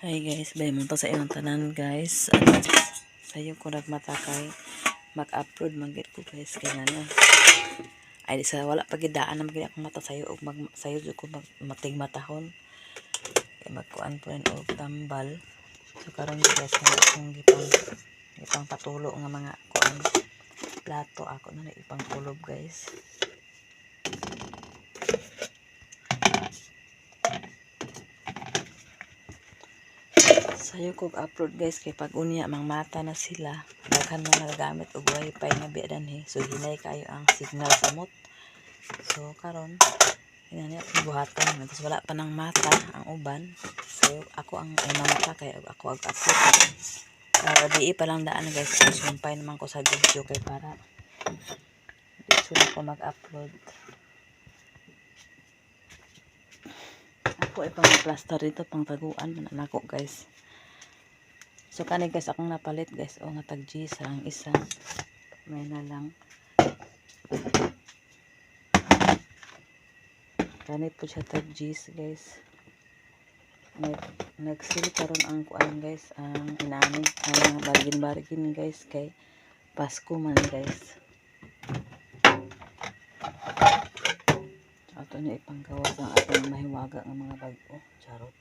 Hi guys, bay mo to sa inyong tanan guys. Sayo ko nagmata kay mag-upload magit ko guys kay ano. Ay sa wala pagidaan na magid akong mata sayo og sayo ko mating matahon. Kay magkuan po rin og tambal. So karon guys na akong gipang patulo nga mga kuan plato ako na ipang kulob guys. Sayo kog upload guys kay pag unya mang mata na sila daghan mo nagagamit og wifi nga biadan so hinay kayo ang signal sa mot. So karon inani akong buhaton tapos wala pa nang mata ang uban. So ako ang mata kay ako ang upload. Di pa lang daan guys sumpay naman ko sa video kay para dito na ko mag-upload. Ako ay pang plaster dito pang taguan man ako guys. So kani guys akong napalit guys o nga tag G ang isa may na lang kani po siya tag G guys. Nag-sale karon ang kuan guys ang inani ang bargain guys kay Pasko man guys. Ato ni ipanggawas ang atong mahiwaga nga mga bag-o charot.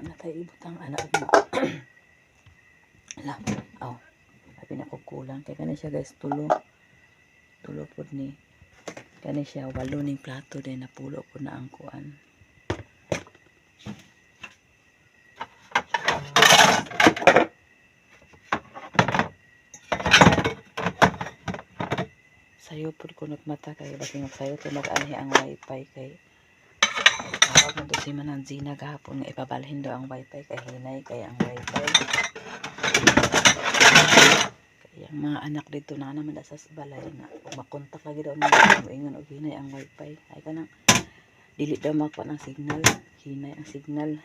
Natay ibutang anak mo. Ala, aw. Abi na ko kulang kay kani siya guys tulo pod ni kani siya 8 ning plato din napulo ko na ang kuan. Sayo pod ko nagmata kay basing sayo to mag-anhi ang wifi kay tawag mo to si Mananzina gahapon nga ipabalhin daw ang wifi kay hinay kay ang wifi. Kaya ang mga anak dito na naman sa balay na makontak lagi daw nila moingon og hinay ang wifi. Ay kanang dili daw makuha ng signal, hinay ang signal.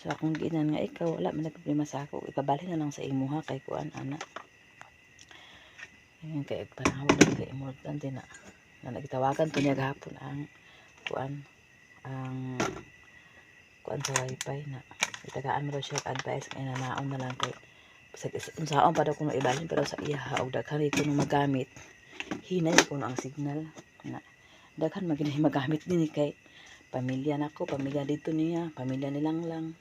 So akong ginan nga ikaw wala man problema sa ako, ipabalhin na lang sa imuha kay kuan ana. Ayan kay panahon na kay important din na nagtawagan to niya gahapon ang kuan sa wifi na itagaan mo daw siya advice kay nanaon na lang kay unsaon pa daw kuno ibalhin pero sa iya og daghan ito nung magamit hinay kuno ang signal na daghan maginahi magamit din kay pamilya nako pamilya dito niya pamilya nilang lang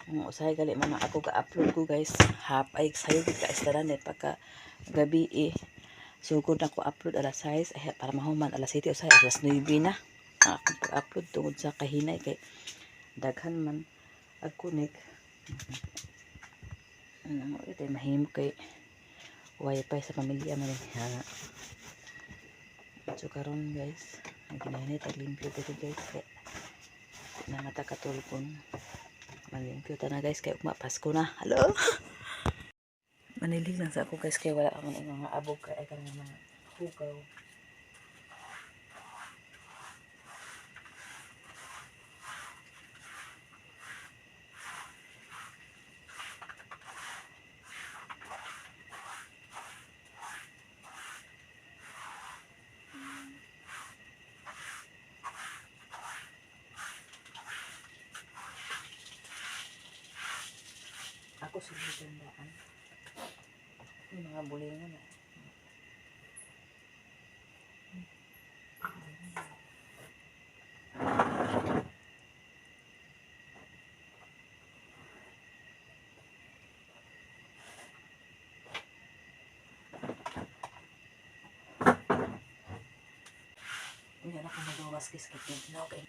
usay gali man ako ga-upload ko guys hap ay sayo ka estaran pagka gabi sugod ako upload alas 6 para mahuman alas 7 usay alas 9 na ako upload tungod sa kahinay kay daghan man ag connect ano ito mahimo kay wifi sa pamilya man so karon guys naginahinay tag limpyo dito guys kay namata katulpon malimpyo ta na guys kay ugma Pasko na hello manilig lang sa ako guys kay wala akong mga abog kay ay kanang mga hugaw. Ako sulod tandaan yung mga bulingon na hindi na ako magawas kis kaya okay.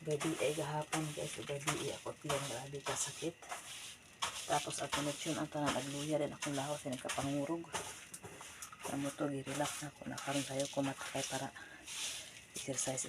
Gabi ay gahapon guys gabi ako tiyang grabe ka sakit tapos ang connection ang tanan nagluya din akong lawas ay nagkapangurog amo to gi-relax na ako nakaroon sayo kumatakay para exercise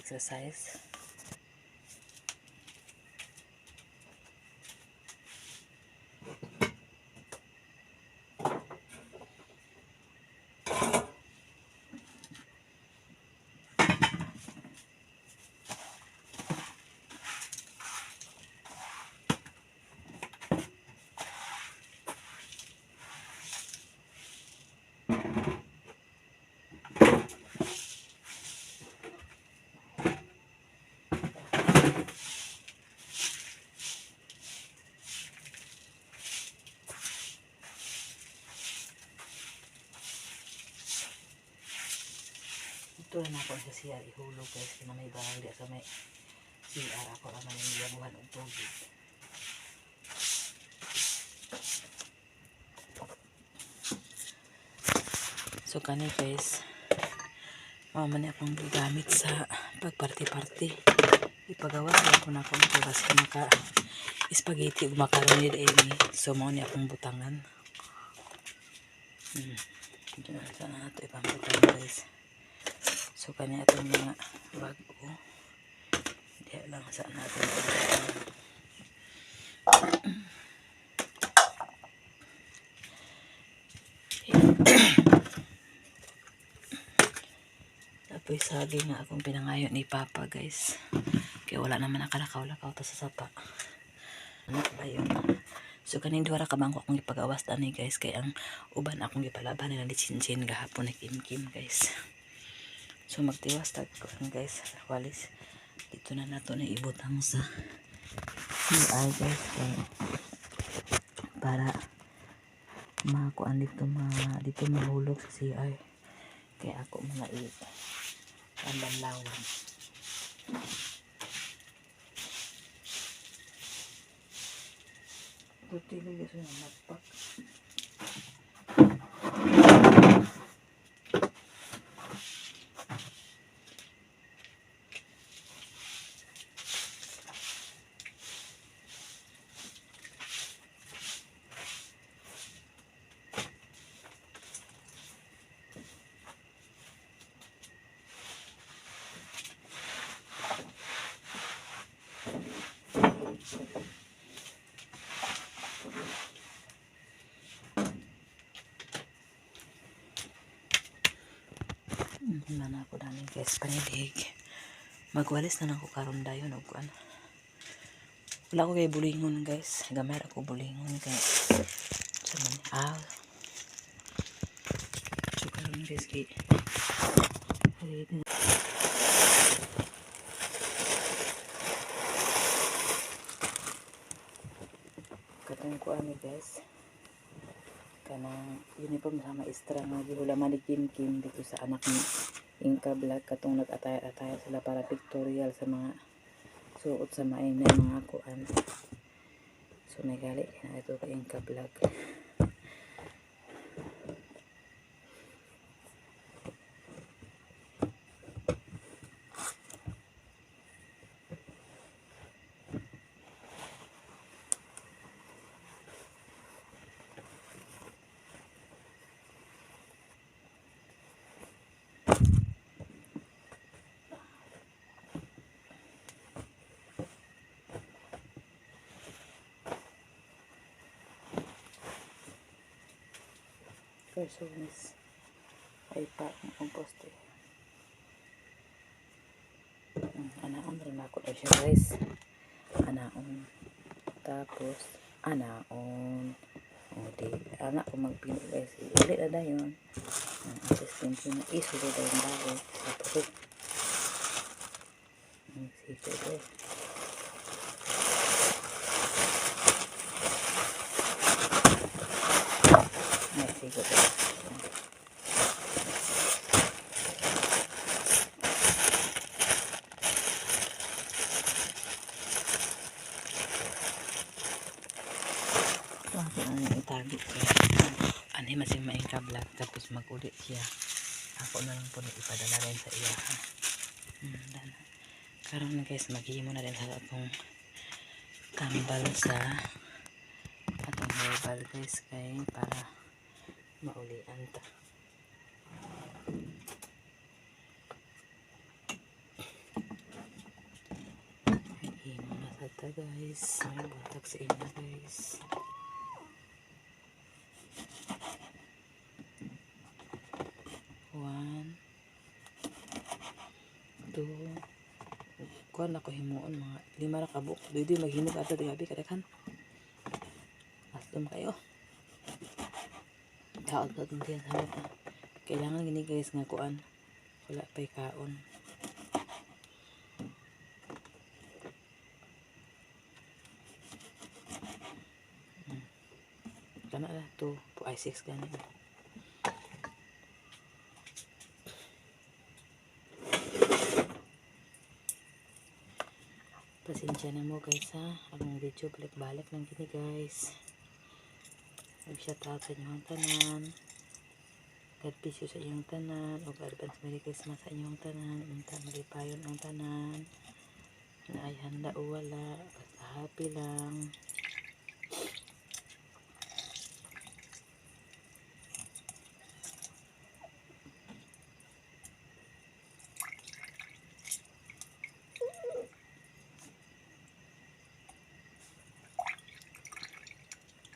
dito na ako sa CR ihulog guys, kina may bahal di sa may CR ako naman yung yabuhan og tubig. So kani guys, man akong gamit sa pagparty-party. Ipagawas ako na akong tulas maka spaghetti ug macaroni ini. So mao ni akong butangan. Diyan sana nato ipambutang guys. So kani atong mga bago. Diya lang sa natin. Tapos saging nga akong pinangayon ni Papa guys. Kaya wala naman nakalakaw-lakaw ta sa sapa. Ano ba yun? So kaning duha ra ka bangko akong ipagawas tani guys, kay ang uban akong gipalaban nila ni Chinchin gahapon ni Kim guys. So magtiwas tag ko guys, walis dito na nato na ibutang sa ay guys para makuan dito mahulog sa CR. Kaya ako mga pandanlawan. Tutili guys yung magpak. Mana ako dani guys panidig. Magwalis na ako karon dayon og kuan. Wala ko kay bulingon guys. Gamay ako bulingon kay sa man so karon guys kay katong kuan ni guys. Kanang uniform sa maestra nga gihulaman ni Kim dito sa anak ni Inka Vlog, katong nag-ataya sila para pictorial sa mga suot sa main na mga kuan. So nagali na ito kay Inka Vlog. Persones ay pa ang poste. Anaon rin ako na siya guys. Anaon. Tapos anaon. O di anak ko magpino guys. Ulit na da yun. Ang assistant yun na iso da yung bago. Tapos sige guys. Sige guys. Itagi ko ani masing maing kablag tapos magulit siya ako na lang po ipadala rin sa iya karon guys maghimo na rin sa atong kambal sa atong herbal guys kay para maulian ta. Himo na sa ta guys, may butak sa inyo guys. Kuan ako himuon mga 5 ra ka buok. Dili maghinog ato di gabi kadaghan. Astom kayo. Daot ko din sa mata. Kailangan gini guys nga kuan. Wala pay kaon. Kana na to po i6 gani. Pasensya na mo guys ha. Ang video balik-balik lang gini guys. Nag-shout out sa inyong tanan. God bless you sa inyong tanan. O advance Merry Christmas sa inyong tanan. Unta malipayon ang tanan. Na ay handa o wala. Basta happy lang.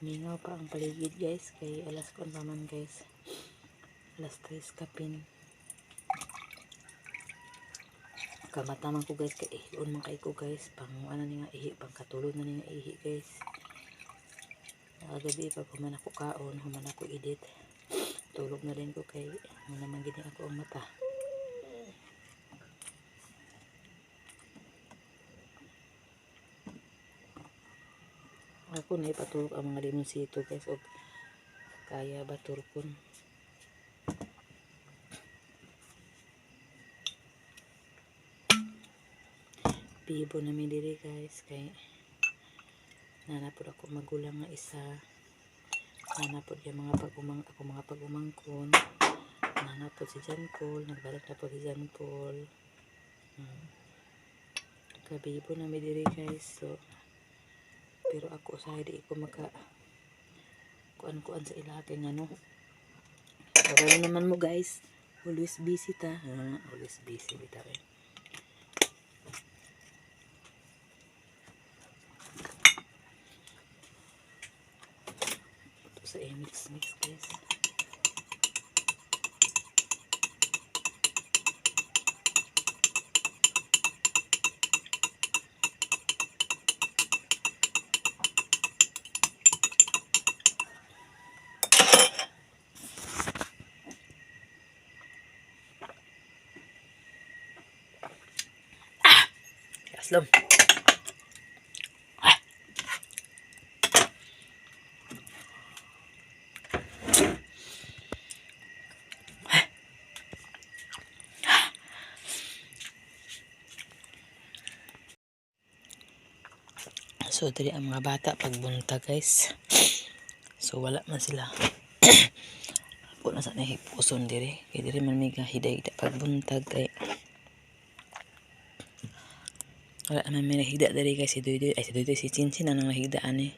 Mingaw pa ang paligid guys. Kay alas ko naman guys. Alas 3 kapin. Kamataman ko guys. Kay ihion man kay ko guys. Pang ano nga ihi. Pang katulog na nga ihi guys. Gabi pag human ako kaon. Human ako edit. Tulog na rin ko kay ano naman gini ako ang mata. Ako na ipatulog ang mga limonsito guys. O kaya ba turkon. Bibo namin diri guys. Kay nanapod ako magulang nga isa. Nanapod yung mga pag-umangkon. Nanapod si John Paul. Nagbalik na po si John Paul. Kabibo namin diri guys. So pero ako sa di ko maka kuan sa ilakin ano. Pero naman mo guys, always busy ta. Always busy bitaw eh. Ito sa mix guys. Aslom. So diri ang mga bata pagbunta guys. So wala man sila. Apo na sa nahipuson diri. Kay diri man may hida-hida pagbuntag kay wala naman may nahigda diri kay si Doydoy. Ay si Doydoy si Chinchin anang nahigdaan eh.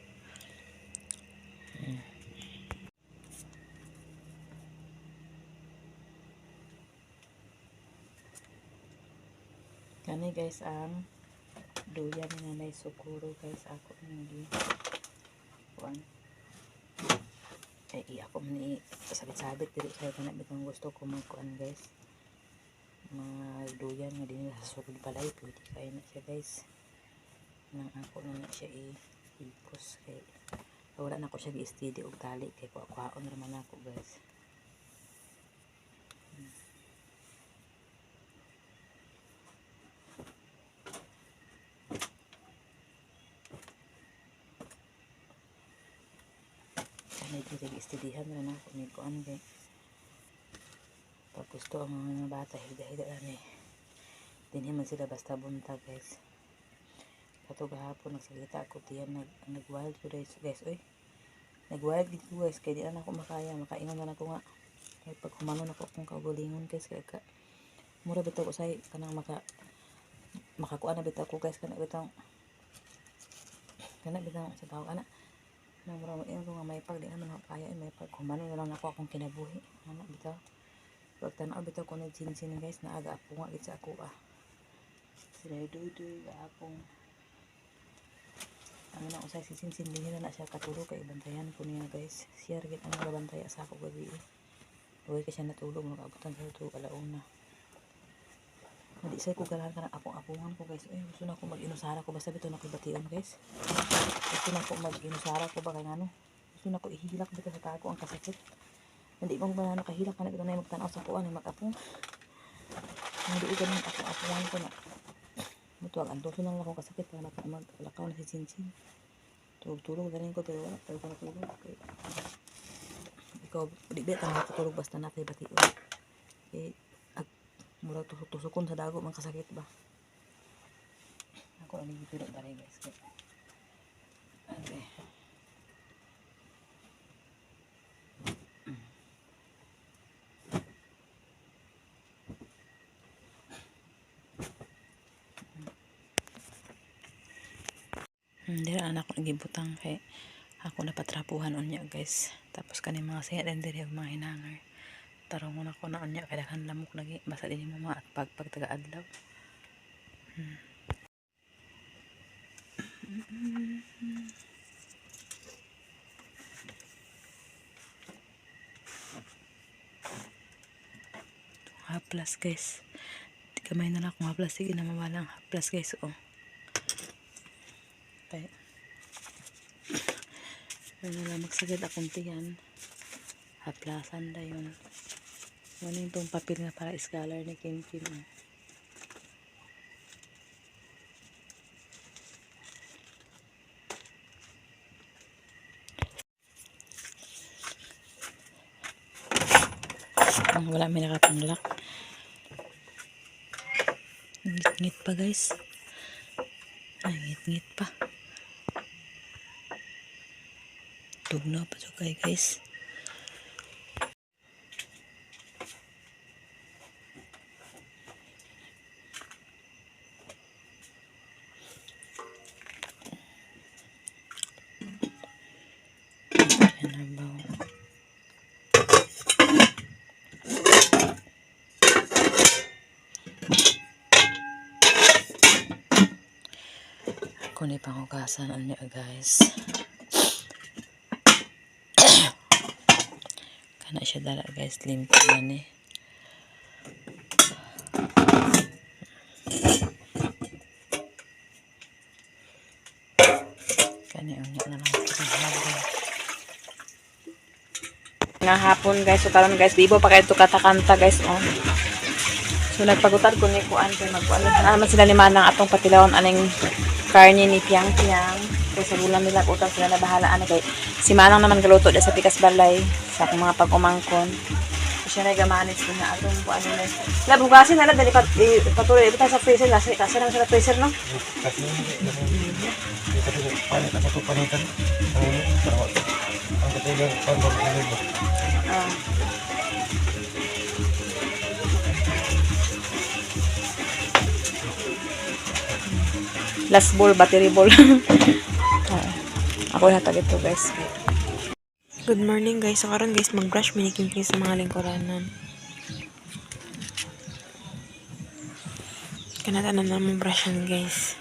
Kani guys ang duyan ni Nanay Sukuro guys. Ako hindi kuan. Ay ako man sabit-sabit diri kay kana bitong gusto ko magkuan guys. Magduyan nga din sa sukod palay pwede kaya na siya guys. Nang ako na siya ipos kay wala na ko siya gi-steady og tali kay kuha-kuhaon naman ako guys. Medyo nag-istidihan na ako ni kuan kay pag gusto ang mga bata hida-hida lang eh. Dinhi man sila basta bunta guys. Kato gahapon nagsalita ako tiyan nag-wild ko guys oy. Nag-wild dito guys kay di na ako makaya makaingon na ako nga kay pag humanon ako kung kaugalingon guys kay ka mura bitaw ko say kanang makakuan na bitaw ko guys kana bitaw sa tao ana nang mura mo ko nga may pag di naman ako kaya may pag humanon na lang ako akong kinabuhi ana bitaw. Pag tanaw bitaw ko nag-chin guys na aga apo nga gid sa ako sila Doydoy apong ang na usay si Sinsin din na siya katulog kay bantayan ko niya guys. Siya rin ang nabantaya sa ako gabi eh. Huwag ka siya natulog nakabutan sa ito alauna. Hindi say ko galahan ka ng apong-apungan ko guys. Ay gusto na ako mag-inusara ko basta bito na ko bation guys. Gusto na ako mag-inusara ko ba kay ano. Gusto na ako ihilak bito sa tago ang kasakit. Hindi bang ba nakahilak ka na bito na magtanaw sa kuwan mag-apong. Hindi ko ganun apong-apungan ko na. Mutuwag antoso lang ako kasakit para maglakaw na si Sinsin. Tulog-tulog galing ko pero wala pero ko natulog. Okay. Ikaw di ba tama katulog basta na kay bation. Eh mura tusok-tusokon sa dago man kasakit ba. Ako ang nagpipiro na rin guys. Okay. Hindi na anak ko nagibutang kay ako napatrapuhan unya guys. Tapos kani mga sayat and diri mga hinangar. Tarong ako na unya kay daghan lamok lagi basa din mo mga pag taga-adlaw. Haplas guys. Kamay na lang akong haplas. Sige na mawalang haplas guys. Oh. Okay. Ano lang magsagad akong tiyan. Haplasan da yun. Ano yung papel nga para scholar ni Kim Kim. Wala may nakapanglak. Ngit-ngit pa guys. Ay, ngit-ngit pa. Tugnaw pa siya guys. Yan ang baw. Ako ni pangugasan niya guys. Kana siya dala guys, limpo man eh. Kani unya na lang nga hapon guys. So karon guys, di ba pa kayo kata-kanta guys oh. So nagpagutan ko ni kuan kay magkuan naman sila ni Manang atong patilawon aning karne ni Piang Piang. Kay sa bulan nila utang sila na bahalaan kay si Manang naman galuto da sa pikas balay sa akong mga pag-umangkon. So siya na gamanis ko na atong kuan nila. La bugasin na dali patuloy ito sa freezer la kasi lang sa freezer no. Kasi palit na ito palitan. Ang katilang pang-pang-pang. Last ball, battery ball. Ako hatag ito guys. Good morning guys. So karon guys mag-brush minikim sa mga lingkuranan. Kanata na naman brushan guys.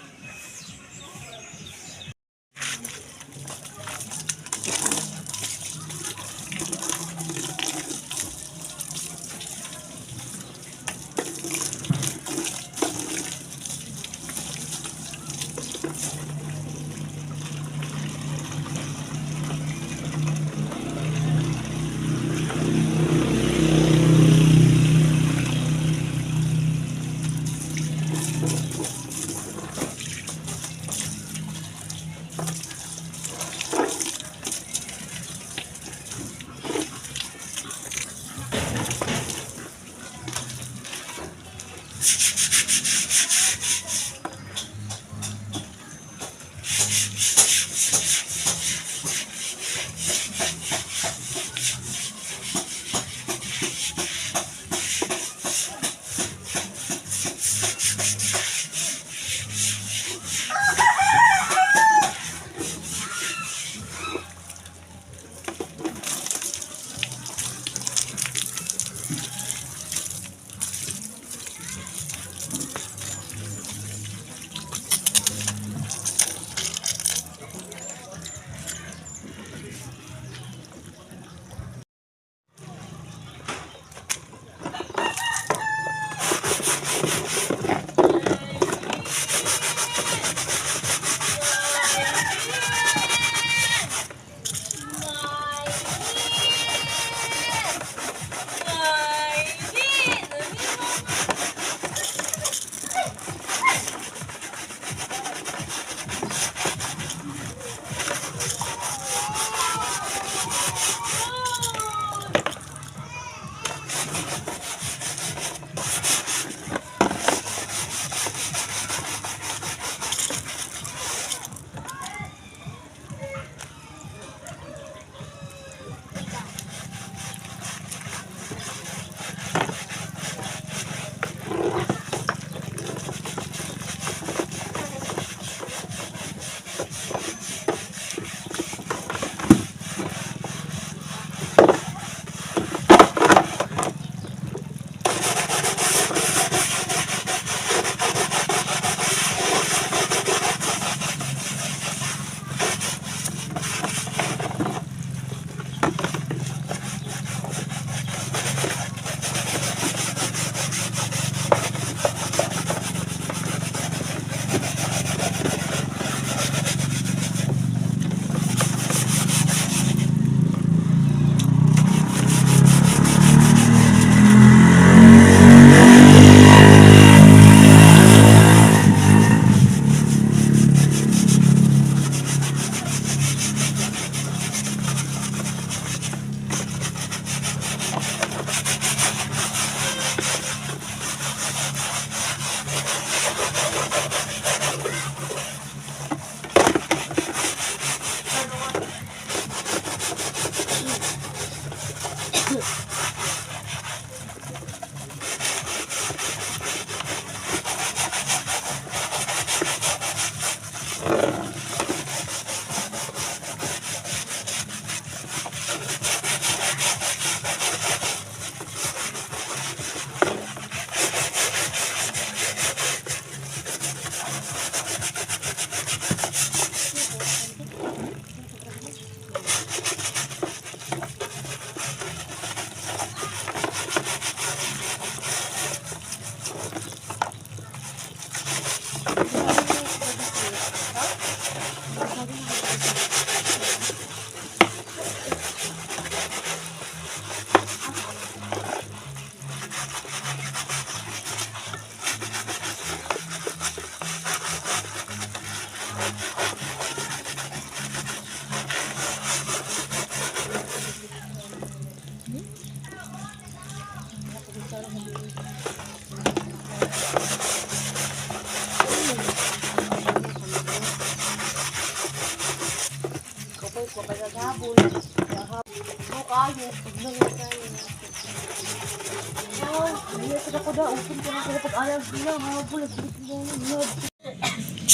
So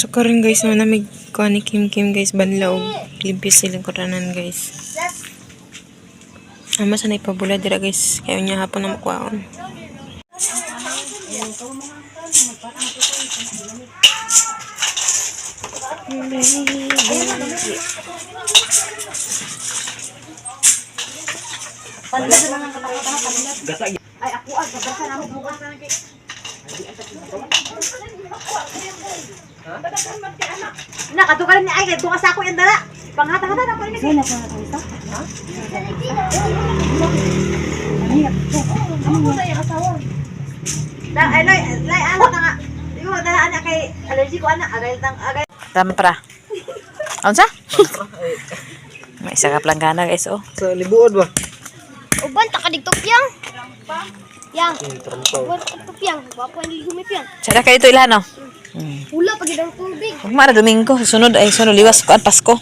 karon guys, manamig ko ni Kim Kim guys, banlaw limpis silang koranan guys. Ama sa ipabula dira guys, kayo niya hapon na makwaon. Nakatukan ni ay kay sa ako yung dala. Panghata-hata na ko ini. Sino ko na ito? Ha? Ano mo sa asawa? Lay ano nga. Di mo dala ana kay allergy ko ana agay tang agay. Tampra. Unsa? May isa ka planggana guys oh. Sa libuod ba? Uban takadigtok yang. Yang. Uban takadigtok yang. Bapo hindi gumipyang. Sada kayo ito ilan oh. Hula pag idang tubig. Ug mara Domingo sunod liwas kuan Pasko.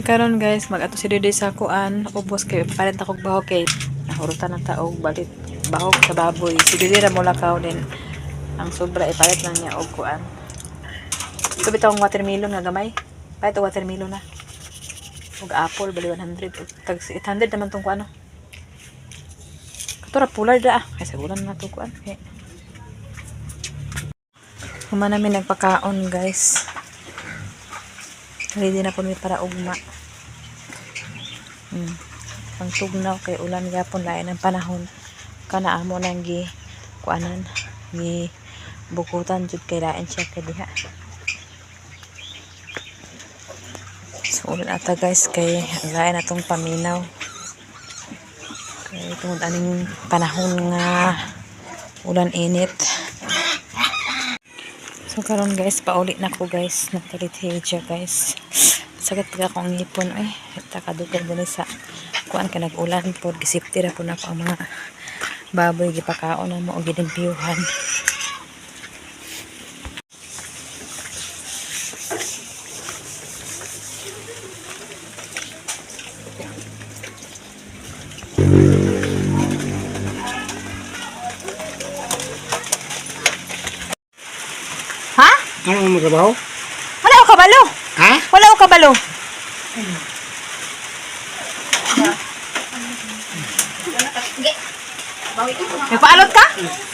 Karon guys, mag-ato si Dede sa kuan, ubos kay palit akong bahog kay nahurutan ng taog balit bahog sa baboy. Si Dede ra mo lakaw din. Ang sobra ipalit lang niya og kuan. Ito bitong watermelon nga gamay. Palit og watermelon na. Og apple bali 100 og tag 800 naman tong kuan. Katura pular da kay sagulan na to kuan. Okay. Human namin nagpakaon guys. Ready na po mi para ugma. Pang tugnaw kay ulan gapon lain ang panahon. Kana amo nang gi kuanan gi bukutan jud kay lain siya kay diha. So ulan ata guys kay lain atong paminaw. Kay tungod aning panahon nga ulan init. So karon guys, pauli na ko guys, natalithidya guys. Sakit pag akong ngipon ay, takadugay din sa kuan ka nag-ulan po, gisipti ra po na ako ang mga baboy gipakaon na mo o ginimpiyuhan. Ha? Ano mo trabaho? Wala ko kabalo. Ha? Wala ko kabalo. Nagpaalot ka?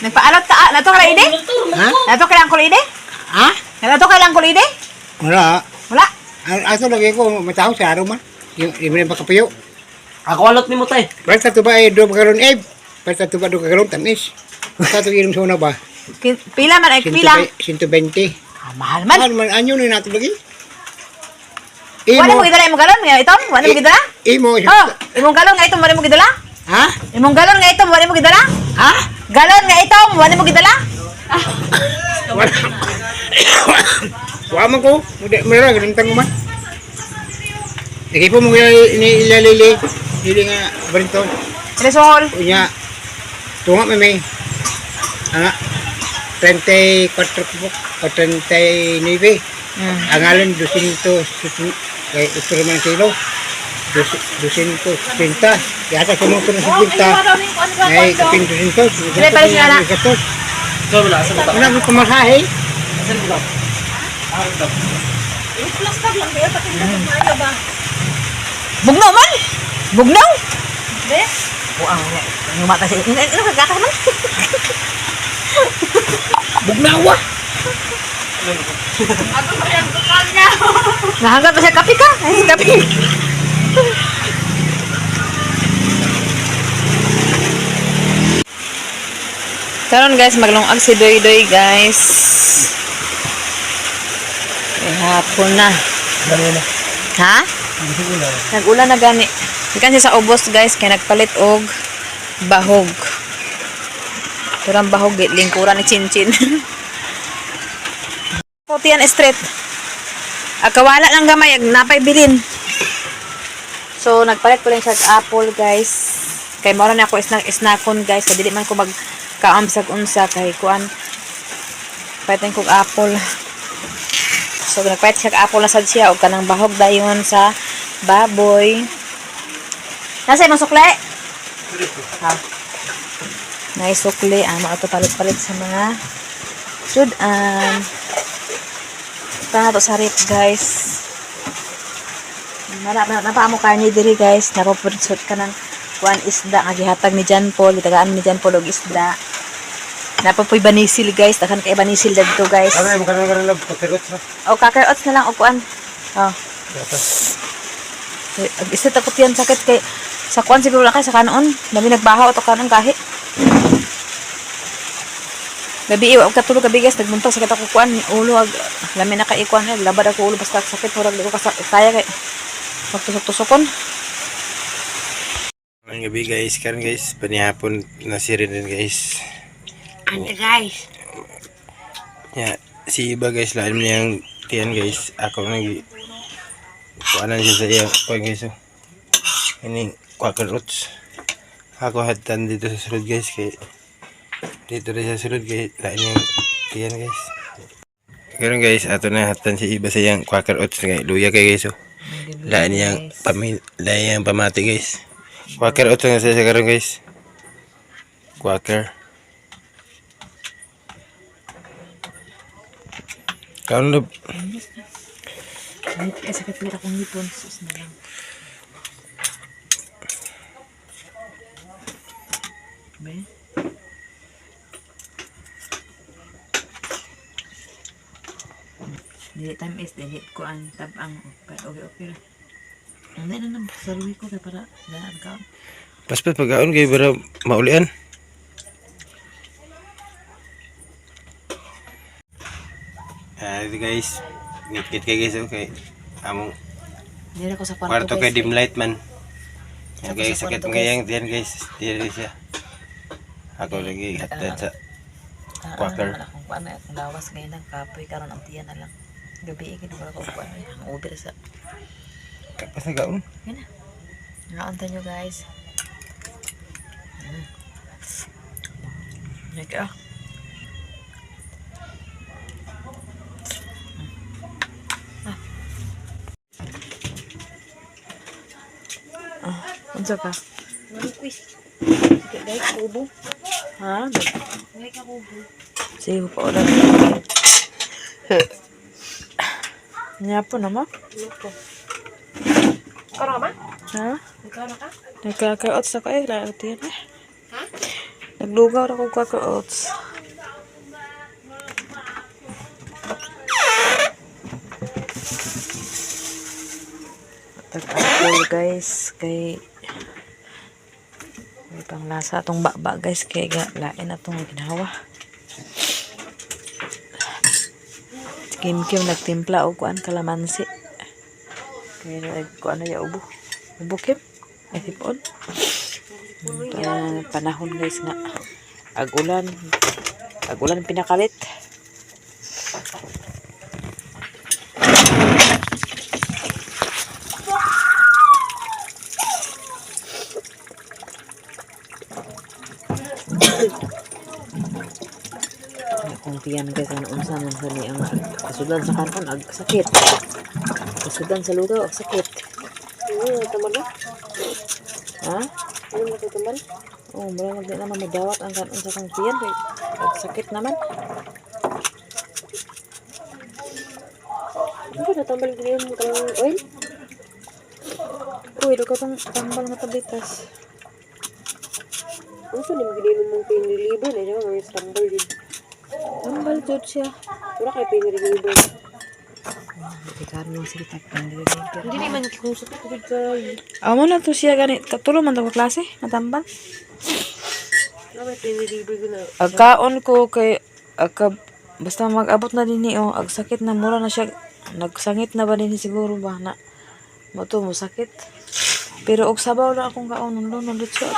Nagpaalot ka? Nato ka lang ide? Ha? Nato ka lang ko ide? Ha? Nato ka lang ko ide? Wala. Wala. Ato lagi ko mataw sa araw man. Yung na makapayo. Ako alot ni mo tay. Basta to ba ay do karon basta to ba do karon tanis. Basta to inom sa una ba? Pila man ay pila. 120. Ah, mahal man. Mahal man anyo ni nato lagi. Wala mo gidala imong galon nga ito? Wala mo gidala? Imo. Oh, imong galon nga ito wala mo gidala? Ha? Imong galon nga ito wala mo gidala? Ha? Galon nga ito wala mo gidala? Wala. Wa man ko. Mura ganun mo man. Lagi po mo ilalili. Dili nga barinton. Resol. Unya. Tunga may. Nga. 34 po. 39. Ang alin 200 kay ito naman kilo 250 yata sumusunod sa 50 ay kapin 200 Dili pa rin siya na. So wala sa bata. ano mo kumasahe Asan mo daw? Bugnaw man. Bugnaw. Be. Ang mata sa ino kagaka man. bugnawa Nahanggat pa siya kape ka. Ay, kape. Karon guys, maglungag si Doy Doy guys. Hapon na. Ha? Nag-ulan na gani. Ikan siya sa ubos guys, kaya nagpalit og bahog. Turang bahog, lingkuran ni Chinchin. Putian street. Akawala lang gamay, napay bilin. So, nagpalit ko lang siya sa apple guys. Kay mora na ako snackon guys. Kaya dili man ko magkaamsag unsa kay kuan. Palitan kong apple. So nagpait siya apple na sad siya og kanang bahog dayon sa baboy. Nasa imong sukle? Ha. Nice sukle, mao to palit-palit sa mga sudan. Para to sa rip, guys. Napa mo karni diri, guys. Napapursot ka ng kuan isda nga gihatag ni John Paul, gitagaan ni John Paul og isda. Napapoy banisil, guys. Takan kay banisil dagto, guys. Ano mo kanang lab pakirots na. O kakarots na lang o kuan. Oh. Isit ako yan sakit kay sa kuan siguro na kay sa kanon. Dami nagbahaw ato kanon kahi. Gabi iwa og katulog gabi guys nagbuntag sakit ako kuan ulo ag lami na kay kuan labad ako ulo basta sakit murag di ko kaya kay magtusok-tusokon. Ang gabi guys, karon guys, panihapon na si Rin guys. Ano guys? Ya, si iba guys, lain mo niyang tiyan guys. Ako nang kuanan siya sa iya. Kuan guys, oh. Ini quaker oats. Ako hatan dito sa sulod guys. Kay dito rin sa sulod guys. Lain niyang tiyan guys. Karon guys, ato na hatan si iba sa iyang quaker oats. Kay luya kay guys, oh. Lain niyang pamati guys. Quaker oats nga siya karon guys. Quaker. Karon na. Ay sakit pala akong hipon sus na lang. Be. Dili time is delete ko ang tabang okay. Ano na nang saluwi ko kay para daan ka. Paspat pagkaon kay para maulian. Ito guys, ngit-ngit kay guys, okay. Among Dili ko sa kwarto kay dim light man. Sa Okay, kwarto, sakit guys. ngayang diyan guys, dili siya. Ako lagi hatad sa Quaker. Akong kuan na akong lawas ngayon ng kapoy karon ang tiyan na lang. Gabi igin ko ako kuan ang uber sa. Kapas na gaon. Yan na. Naantan nyo guys. Like unsa ka? Dahil kubo. Ha? Dahil ka kubo. Sige pa ulan. Nyapo na mo? Ikaw na ka ba? Ha? Ikaw na ka? Nagkaka-oats ako eh. Lahat yan eh. Ha? Naglugaw na kong kaka-oats. Tag-apple guys. Kay may panglasa itong baba guys. Kay lain na itong ginawa. Kim-kim nagtimpla o kuan kalamansi. Kaya nagkuan na ya ubo. Ubo kim? Ay tipon. Panahon guys nga. Agulan. Agulan pinakalit. Kung tiyan guys ang unsa man sa ni ang kasudan sa kanon ag sakit. Kasudan sa lugaw ag sakit. Tumal na? Ha? Ano mo tutumal? Oh, mura magdi naman madawat ang kanon sa kang tiyan kay ag sakit naman. Ano ba natambal din yung kanang oil? Uy, do ka tong tambal na tablitas. Ano sa nang gininom mong pinrelibo na siya mga tambal din. Tambal jud siya. Wala kayo pinrelibo. Di karno sige tak pandiri. Hindi naman kung sa tukod ka. Amo na to siya gani tulo man to ka klase matambal. Ano ba pinrelibo ko na? Agkaon ko kay basta mag-abot na din niyo ag sakit na mura na siya nagsangit na ba din siguro ba na mo to mo sakit. Pero og sabaw lang akong kaon nun dito.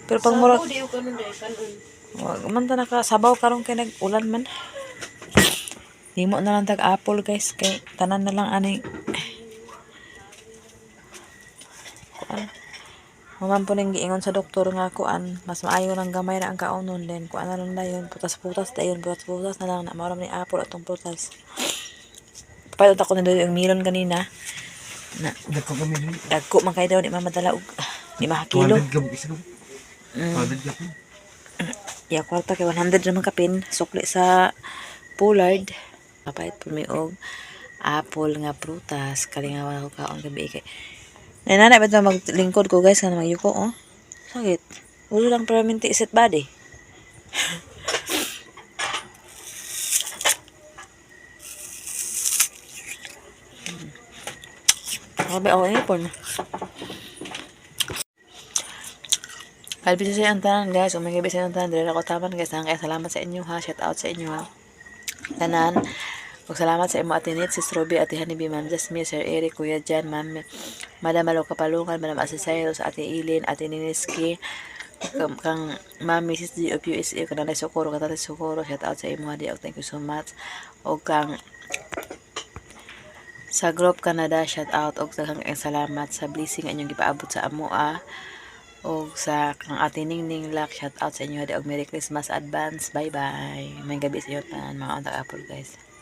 Pero pag mura Di yung kanon dahil kanon. wag man ta nakasabaw karon kay nag-ulan man. Himo na lang tag-apple guys kay tanan na lang ani. Kuan. Human po nang giingon sa doktor nga kuan mas maayo nang gamay na ang kaunon din kuan na lang dayon putas-putas dayon putas-putas na lang na maram ni apple atong putas. Papalit ako na daw yung melon kanina. Na, Dako kami ni. dagko man kayo daw, di mamadala og, di makakilo. gab isa no. 200 gab. Ya, kwarta kay 100 naman kapin. Sukli sa Pollard. Kapait po may og apple nga prutas. Kalingawan ako kaon gabi kay. Nanana, ba't ba maglingkod ko guys? Kana magyuko, oh. Sakit. Ulo lang permanente iset body. Grabe ako ipon. Kalbi sa ang tanan guys. Umigabi sa ang tanan. Dili ako taman guys. Kaya salamat sa inyo ha. Shout out sa inyo ha. Tanan. Ug salamat sa imo atinit. Si Strobe, Ate Hanibi, Ma'am Jasmine, Sir Eric, Kuya Jan, Madam Malo Kapalungan, Madam Asisayros, Ate Ilin, Ate Niniski, kang Ma'am Mrs. G of USA, kanang Socorro, Katatay Socorro. Shout out sa imo ha. Thank you so much. Og kang sa group Canada, shout out og daghang salamat sa blessing inyong gipaabot sa amo og sa kang Ate Ningning Lak, shout out sa inyo og Merry Christmas advance. Bye bye. May gabi sa inyo tanan mga unta apple guys.